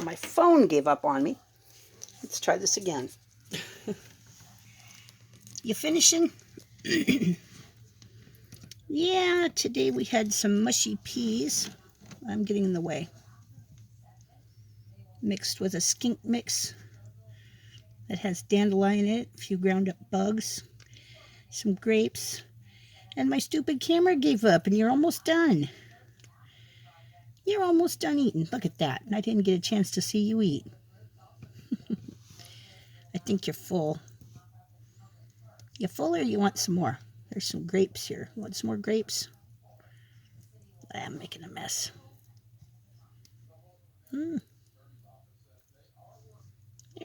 My phone gave up on me. Let's try this again. You finishing? Yeah, today we had some mushy peas. I'm getting in the way. Mixed with a skink mix that has dandelion in it, a few ground up bugs, some grapes, and my stupid camera gave up, and you're almost done. You're almost done eating. Look at that. And I didn't get a chance to see you eat. I think you're full. You full or you want some more? There's some grapes here. You want some more grapes? I'm making a mess. There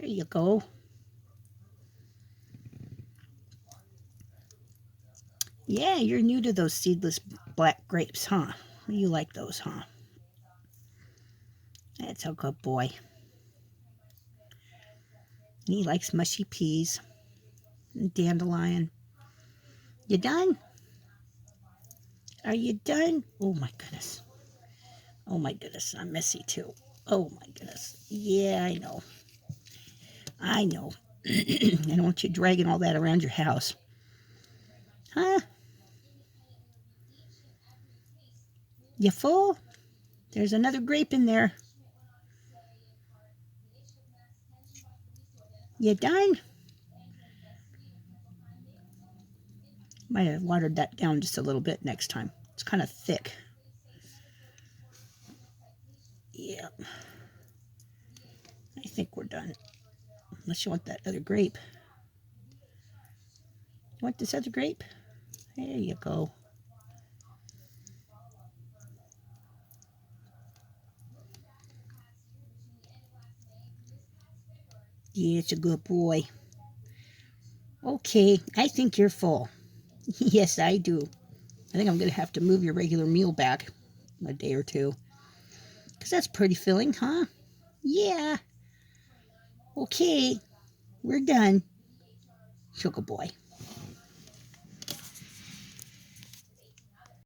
you go. Yeah, you're new to those seedless black grapes, huh? You like those, huh? That's a good boy. He likes mushy peas and dandelion. You done? Are you done? Oh my goodness. Oh my goodness, I'm messy too. Oh my goodness. Yeah, I know. I know. I don't want you dragging all that around your house. Huh? You full? There's another grape in there. You done? Might have watered that down just a little bit next time. It's kind of thick. Yeah. I think we're done. Unless you want that other grape. You want this other grape? There you go. Yeah, it's a good boy. Okay, I think you're full. Yes, I do. I think I'm going to have to move your regular meal back a day or two. Because that's pretty filling, huh? Yeah. Okay, we're done. Sugar boy.